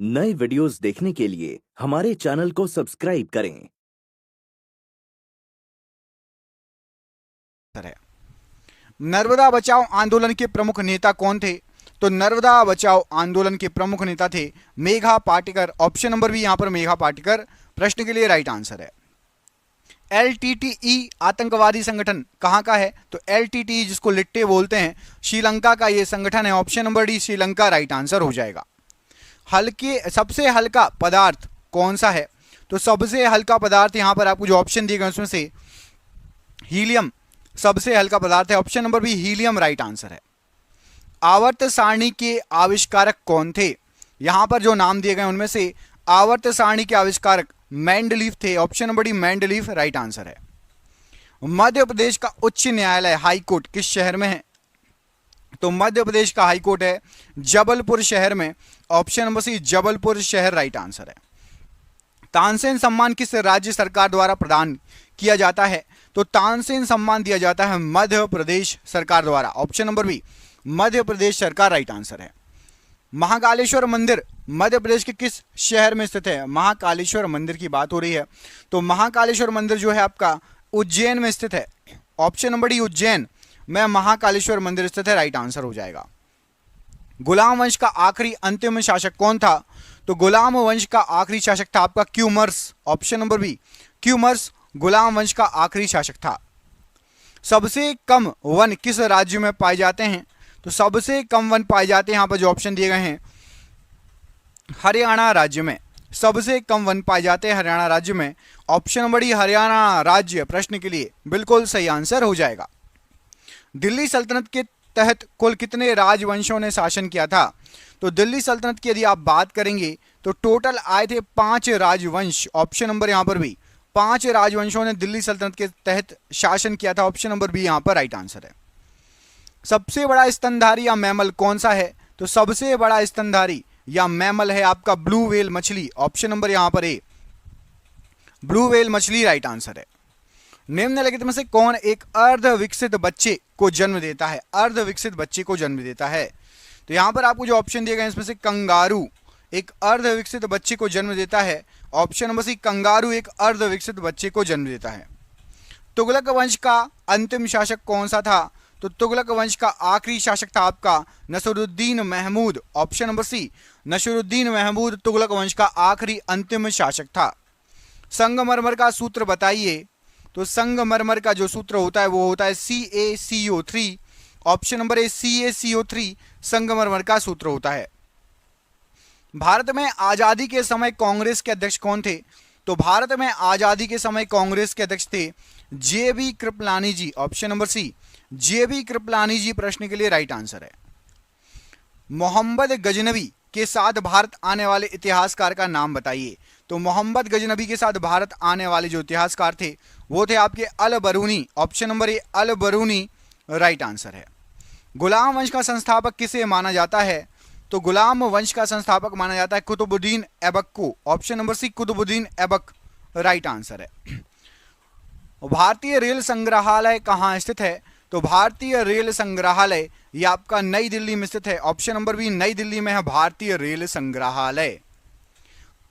नए वीडियोस देखने के लिए हमारे चैनल को सब्सक्राइब करें। नर्मदा बचाओ आंदोलन के प्रमुख नेता कौन थे? तो नर्मदा बचाओ आंदोलन के प्रमुख नेता थे मेघा पाटेकर। ऑप्शन नंबर भी यहां पर मेघा पाटेकर प्रश्न के लिए राइट आंसर है। LTTE आतंकवादी संगठन कहां का है? तो LTTE जिसको लिट्टे बोलते हैं, श्रीलंका का यह संगठन है। Option number D Sri Lanka right answer हो जाएगा। सबसे हल्का पदार्थ कौन सा है? तो सबसे हल्का पदार्थ यहां पर आपको जो ऑप्शन दिए गए उसमें से हीलियम सबसे हल्का पदार्थ है। Option number B helium right answer है। आवर्त सारणी के आविष्कारक कौन थे? यहां पर जो नाम दिए गए उनमें से आवर्त सारणी के आविष्कारक मेंडलीफ थे। Option number D Mendeleev right answer है। मध्य प्रदेश का उच्च न्यायालय हाई कोर्ट किस शहर में है? तो मध्य प्रदेश का हाई कोर्ट है जबलपुर शहर में। ऑप्शन नंबर सी जबलपुर शहर राइट आंसर है। तानसेन सम्मान किस राज्य सरकार द्वारा प्रदान किया जाता है? तो तानसेन सम्मान दिया जाता है मध्य प्रदेश सरकार द्वारा। Option number B Madhya Pradesh सरकार राइट आंसर है। महाकालेश्वर मंदिर मध्य प्रदेश के किस शहर में स्थित है? महाकालेश्वर मंदिर की बात हो रही है तो महाकालेश्वर मंदिर जो है आपका उज्जैन में स्थित है। ऑप्शन नंबर डी उज्जैन में महाकालेश्वर मंदिर स्थित है राइट आंसर हो जाएगा। गुलाम वंश का आखिरी अंतिम शासक कौन था? तो गुलाम वंश का आखिरी शासक था आपका Kayumars. Option number B Kayumars गुलाम वंश का आखिरी शासक था। सबसे कम वन किस राज्य में पाए जाते हैं? तो सबसे कम वन पाए जाते हैं यहां पर जो ऑप्शन दिए गए हैं हरियाणा राज्य में। सबसे कम वन पाए जाते हैं हरियाणा राज्य में। ऑप्शन नंबर डी हरियाणा राज्य प्रश्न के लिए बिल्कुल सही आंसर हो जाएगा। दिल्ली सल्तनत के तहत कुल कितने राजवंशों ने शासन किया था? तो दिल्ली सल्तनत की यदि आप बात करेंगे तो टोटल आए थे 5 राजवंश। ऑप्शन नंबर यहां पर भी 5 राजवंशों ने दिल्ली सल्तनत के तहत शासन किया था। ऑप्शन नंबर बी यहां पर राइट आंसर है। सबसे बड़ा स्तनधारी या मैमल कौन सा है? तो सबसे बड़ा स्तनधारी या मैमल है आपका ब्लू व्हेल मछली। ऑप्शन नंबर यहां पर ए ब्लू व्हेल मछली राइट आंसर है। निम्नलिखित में से कौन एक अर्ध विकसित बच्चे को जन्म देता है? अर्ध विकसित बच्चे को जन्म देता है तो यहां पर आपको जो ऑप्शन दिए गए इसमें से कंगारू एक अर्ध विकसित बच्चे को जन्म देता है। ऑप्शन नंबर सी कंगारू एक अर्ध विकसित बच्चे को जन्म देता है। तुगलक वंश का अंतिम शासक कौन सा था? तो तुगलक वंश का आखिरी शासक था आपका Nasiruddin Mahmud. Option number C Nasiruddin Mahmud Tughlaq वंश का आखिरी अंतिम शासक था। संगमरमर का सूत्र बताइए। तो संगमरमर का जो सूत्र होता है वो होता है CaCO3। ऑप्शन नंबर ए CaCO3 संगमरमर का सूत्र होता है। भारत में आजादी के समय कांग्रेस के अध्यक्ष कौन थे? तो भारत में आजादी के समय कांग्रेस के अध्यक्ष थे JB Kripalani ji. Option number C JB Kripalani ji प्रश्न के लिए राइट आंसर है। मोहम्मद गजनबी के साथ भारत आने वाले इतिहासकार का नाम बताइए। तो मोहम्मद गजनबी के साथ भारत आने वाले जो इतिहासकार थे वो थे आपके Al Biruni. Option number A Al Biruni right answer है। गुलाम वंश का संस्थापक किसे माना जाता है? तो गुलाम वंश का संस्थापक माना जाता है कुतुबुद्दीन ऐबक को। Option number C Qutubuddin Aibak right answer है। भारतीय रेल संग्रहालय कहाँ स्थित है? तो भारतीय रेल संग्रहालय ये आपका नई दिल्ली में स्थित है। ऑप्शन नंबर बी नई दिल्ली में है भारतीय रेल संग्रहालय।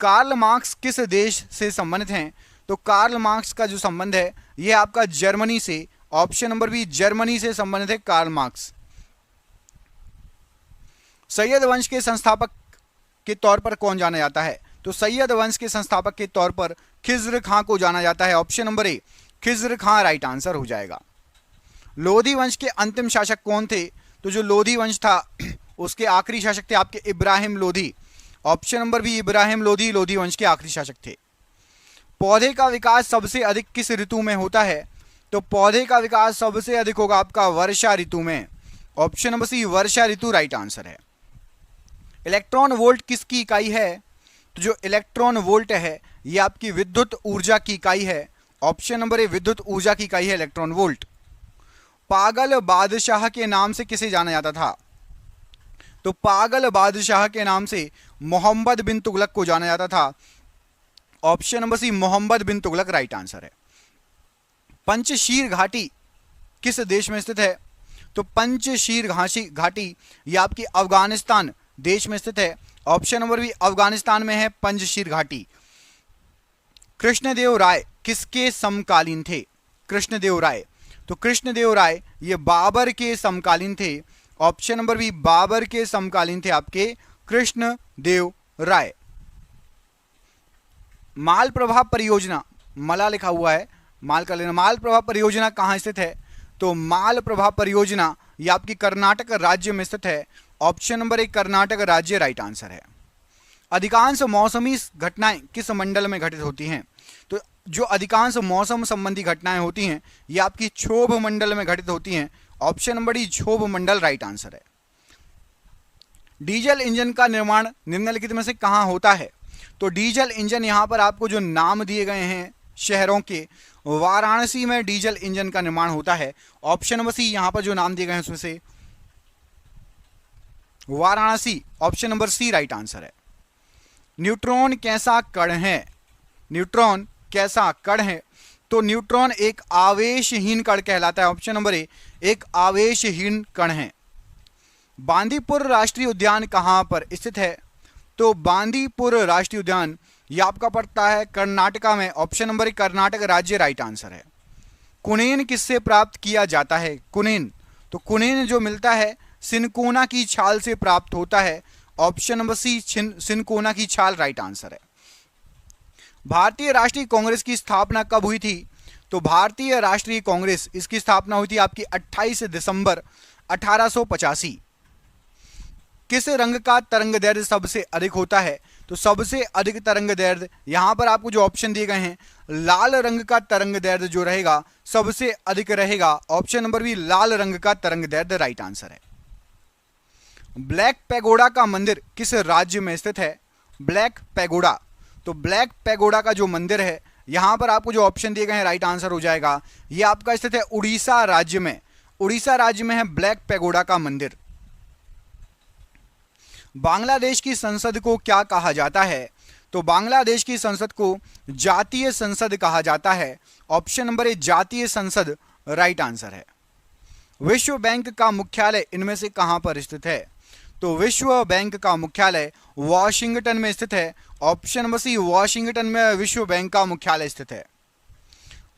कार्ल मार्क्स किस देश से संबंधित हैं? तो कार्ल मार्क्स का जो संबंध है यह आपका जर्मनी से। ऑप्शन नंबर बी जर्मनी से संबंधित है कार्ल मार्क्स। सैयद वंश के संस्थापक के तौर पर कौन जाना जाता है? तो सैयद वंश के संस्थापक के तौर पर खिज्र खां को जाना जाता है। ऑप्शन नंबर ए खिज्र खां राइट आंसर हो जाएगा। लोधी वंश के अंतिम शासक कौन थे? तो जो लोधी वंश था उसके आखिरी शासक थे आपके Ibrahim Lodhi. Option number B Ibrahim Lodhi Lodhi वंश के आखिरी शासक थे। पौधे का विकास सबसे अधिक किस ऋतु में होता है? तो पौधे का विकास सबसे अधिक होगा आपका वर्षा ऋतु में। ऑप्शन नंबर सी वर्षा ऋतु राइट आंसर है। इलेक्ट्रॉन वोल्ट किसकी इकाई है? तो जो इलेक्ट्रॉन वोल्ट है ये आपकी विद्युत ऊर्जा की इकाई है। ऑप्शन नंबर ए विद्युत ऊर्जा की इकाई है इलेक्ट्रॉन वोल्ट। पागल बादशाह के नाम से किसे जाना जाता था? तो पागल बादशाह के नाम से मोहम्मद बिन तुगलक को जाना जाता था। ऑप्शन नंबर सी मोहम्मद बिन तुगलक राइट आंसर है। पंचशीर घाटी किस देश में स्थित है? तो पंचशीर घाटी ये आपकी अफगानिस्तान देश में स्थित है। ऑप्शन नंबर बी अफगानिस्तान में है पंजशीर घाटी। कृष्णदेव राय किसके समकालीन थे? कृष्णदेव राय, तो कृष्णदेव राय ये बाबर के समकालीन थे। ऑप्शन नंबर बी बाबर के समकालीन थे आपके कृष्णदेव राय। मालप्रभा परियोजना, मला लिखा हुआ है, माल का लेना, मालप्रभा परियोजना कहाँ स्थित है? तो मालप्रभा परियोजना ये आपकी कर्नाटक राज्य में स्थित है। ऑप्शन नंबर 1 कर्नाटक राज्य राइट आंसर है। अधिकांश मौसमी घटनाएं किस मंडल में घटित होती हैं? तो जो अधिकांश मौसम संबंधी घटनाएं होती हैं ये आपकी क्षोभ मंडल में घटित होती हैं। ऑप्शन नंबर डी क्षोभ मंडल राइट आंसर है। डीजल इंजन का निर्माण निम्नलिखित में से कहाँ होता है? तो डीजल इंजन यहाँ पर आपको जो नाम दिए गए हैं शहरों के, वाराणसी में डीजल इंजन का निर्माण होता है। ऑप्शन नंबर सी यहाँ पर जो नाम दिए गए हैं उसमें से Varanasi, option number C right answer है। न्यूट्रॉन कैसा कण है? न्यूट्रॉन कैसा कण है? तो न्यूट्रॉन एक आवेशहीन कण कहलाता है। ऑप्शन नंबर ए एक आवेशहीन कण है। बांदीपुर राष्ट्रीय उद्यान कहाँ पर स्थित है? तो बांदीपुर राष्ट्रीय उद्यान यह आपका पड़ता है कर्नाटका में। ऑप्शन नंबर ए कर्नाटक राज्य राइट आंसर है। कुनेन किससे प्राप्त किया जाता है? कुनेन, तो कुनेन जो मिलता है सिनकोना की छाल से प्राप्त होता है। ऑप्शन नंबर सी सिनकोना की छाल राइट आंसर है। भारतीय राष्ट्रीय कांग्रेस की स्थापना कब हुई थी? तो भारतीय राष्ट्रीय कांग्रेस इसकी स्थापना हुई थी आपकी 28 दिसंबर 1885। किस रंग का तरंग दैर्ध्य सबसे अधिक होता है? तो सबसे अधिक तरंग दैर्ध्य यहां पर आपको जो ऑप्शन दिए गए हैं, लाल रंग का तरंग दैर्ध्य जो रहेगा सबसे अधिक रहेगा। ऑप्शन नंबर बी लाल रंग का तरंग दैर्ध्य राइट आंसर है। ब्लैक पैगोडा का मंदिर किस राज्य में स्थित है? ब्लैक पैगोडा, तो ब्लैक पैगोडा का जो मंदिर है यहां पर आपको जो ऑप्शन दिए गए हैं राइट आंसर हो जाएगा। यह आपका स्थित है उड़ीसा राज्य में। उड़ीसा राज्य में है ब्लैक पैगोडा का मंदिर। बांग्लादेश की संसद को क्या कहा जाता है? तो बांग्लादेश की संसद को जातीय संसद कहा जाता है। ऑप्शन नंबर ए जातीय संसद राइट आंसर है। विश्व बैंक का मुख्यालय इनमें से कहां पर स्थित है? तो विश्व बैंक का मुख्यालय वॉशिंगटन में स्थित है। ऑप्शन नंबर सी वॉशिंगटन में विश्व बैंक का मुख्यालय स्थित है।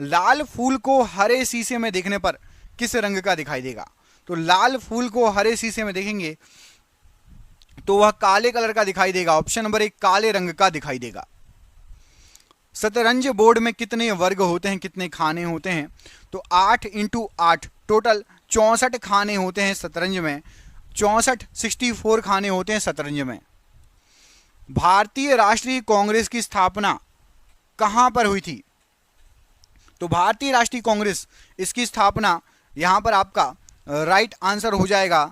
लाल फूल को हरे शीशे में देखने पर किस रंग का दिखाई देगा? तो लाल फूल को हरे शीशे में देखेंगे तो वह काले कलर का दिखाई देगा। ऑप्शन नंबर 1 काले रंग का दिखाई देगा। शतरंज बोर्ड में कितने वर्ग होते हैं, कितने खाने होते हैं? तो 8 × 8 टोटल 64 खाने होते हैं शतरंज में। 64 खाने होते हैं शतरंज में। भारतीय राष्ट्रीय कांग्रेस की स्थापना कहां पर हुई थी? तो भारतीय राष्ट्रीय कांग्रेस इसकी स्थापना यहां पर आपका राइट आंसर हो जाएगा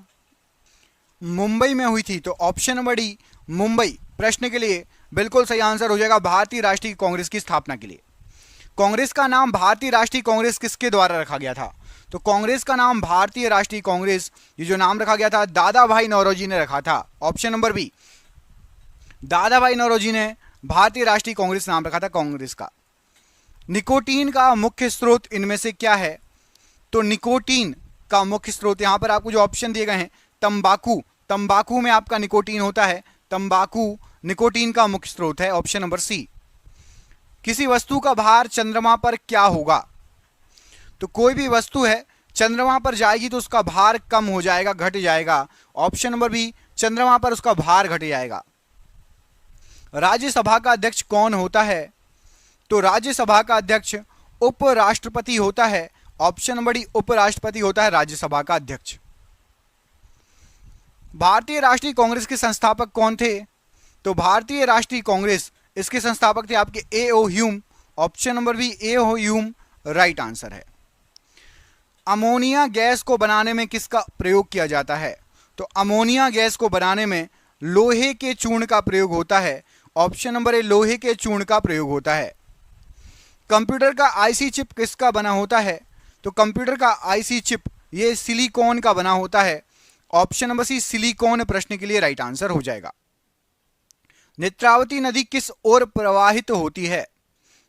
मुंबई में हुई थी। तो ऑप्शन नंबर डी मुंबई प्रश्न के लिए बिल्कुल सही आंसर हो जाएगा भारतीय राष्ट्रीय कांग्रेस की स्थापना के लिए। कांग्रेस का नाम भारतीय राष्ट्रीय कांग्रेस किसके द्वारा रखा गया था? तो कांग्रेस का नाम भारतीय राष्ट्रीय कांग्रेस ये जो नाम रखा गया था दादा भाई नौरोजी ने रखा था। ऑप्शन नंबर बी दादा भाई नौरोजी ने भारतीय राष्ट्रीय कांग्रेस नाम रखा था कांग्रेस का। निकोटीन का मुख्य स्रोत इनमें से क्या है? तो निकोटीन का मुख्य स्रोत यहां पर आपको जो ऑप्शन दिए गए हैं तंबाकू, तंबाकू में आपका निकोटीन होता है। तंबाकू निकोटीन का मुख्य स्रोत है। Option number C. किसी वस्तु का भार चंद्रमा पर क्या होगा? तो कोई भी वस्तु है चंद्रमा पर जाएगी तो उसका भार कम हो जाएगा, घट जाएगा। ऑप्शन नंबर बी चंद्रमा पर उसका भार घट जाएगा। राज्यसभा का अध्यक्ष कौन होता है? तो राज्यसभा का अध्यक्ष उपराष्ट्रपति होता है। ऑप्शन नंबर डी उपराष्ट्रपति होता है राज्यसभा का अध्यक्ष। भारतीय राष्ट्रीय कांग्रेस के संस्थापक कौन थे? तो भारतीय राष्ट्रीय कांग्रेस इसके संस्थापक थे आपके A O. Hume. Option number B A O. Hume right answer है। अमोनिया गैस को बनाने में किसका प्रयोग किया जाता है? तो अमोनिया गैस को बनाने में लोहे के चूर्ण का प्रयोग होता है। ऑप्शन नंबर ए लोहे के चूर्ण का प्रयोग होता है। कंप्यूटर का आईसी चिप किसका बना होता है? तो कंप्यूटर का आईसी चिप ये सिलिकॉन का बना होता है। ऑप्शन नंबर सी सिलिकॉन प्रश्न के लिए राइट आंसर हो जाएगा। नेत्रावती नदी किस ओर प्रवाहित होती है?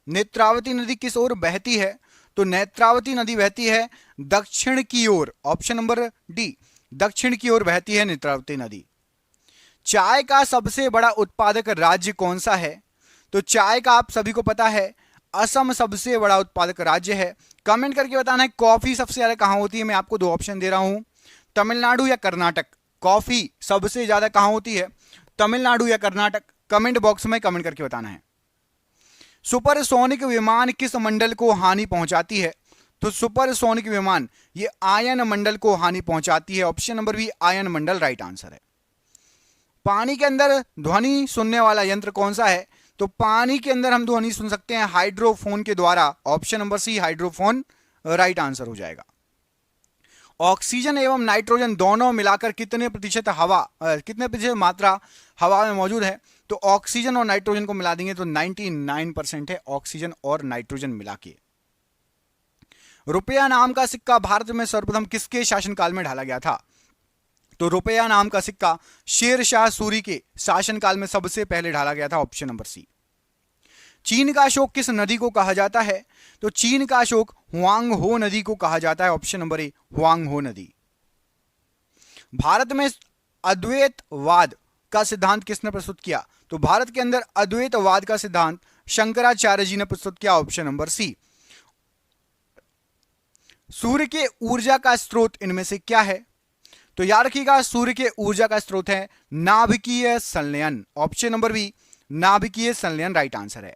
नेत्रावती नदी किस ओर बहती है? तो नेत्रावती नदी बहती है दक्षिण की ओर। ऑप्शन नंबर डी दक्षिण की ओर बहती है नेत्रावती नदी। चाय का सबसे बड़ा उत्पादक राज्य कौन सा है? तो चाय का आप सभी को पता है असम सबसे बड़ा उत्पादक राज्य है। कमेंट करके बताना है कॉफी सबसे ज्यादा कहां होती है। मैं आपको 2 ऑप्शन दे रहा हूं, तमिलनाडु या कर्नाटक। कॉफी सबसे ज्यादा कहां होती है, तमिलनाडु या कर्नाटक? कमेंट बॉक्स में कमेंट करके बताना है। सुपरसोनिक विमान किस मंडल को हानि पहुंचाती है? तो सुपरसोनिक विमान ये आयन मंडल को हानि पहुंचाती है। ऑप्शन नंबर बी आयन मंडल राइट आंसर है। पानी के अंदर ध्वनि सुनने वाला यंत्र कौन सा है? तो पानी के अंदर हम ध्वनि सुन सकते हैं हाइड्रोफोन के द्वारा। Option number C hydrophone right answer हो जाएगा। ऑक्सीजन एवं नाइट्रोजन दोनों मिलाकर कितने प्रतिशत मात्रा हवा में मौजूद है? तो ऑक्सीजन और नाइट्रोजन को मिला देंगे तो 99% है ऑक्सीजन और नाइट्रोजन मिला के। रुपया नाम का सिक्का भारत में सर्वप्रथम किसके शासनकाल में ढाला गया था? तो रुपया नाम का सिक्का शेर शाह सूरी के शासनकाल में सबसे पहले ढाला गया था। Option number C. चीन का अशोक किस नदी को कहा जाता है? तो चीन का अशोक हुआंग हो नदी को कहा जाता है। ऑप्शन नंबर ए हुआंग हो नदी। भारत में अद्वैतवाद का सिद्धांत किसने प्रस्तुत किया? तो भारत के अंदर अद्वैतवाद का सिद्धांत शंकराचार्य जी ने प्रस्तुत किया। ऑप्शन नंबर सी। सूर्य के ऊर्जा का स्रोत इनमें से क्या है? तो याद रखिएगा सूर्य के ऊर्जा का स्रोत है नाभिकीय संलयन। ऑप्शन नंबर बी नाभिकीय संलयन राइट आंसर है।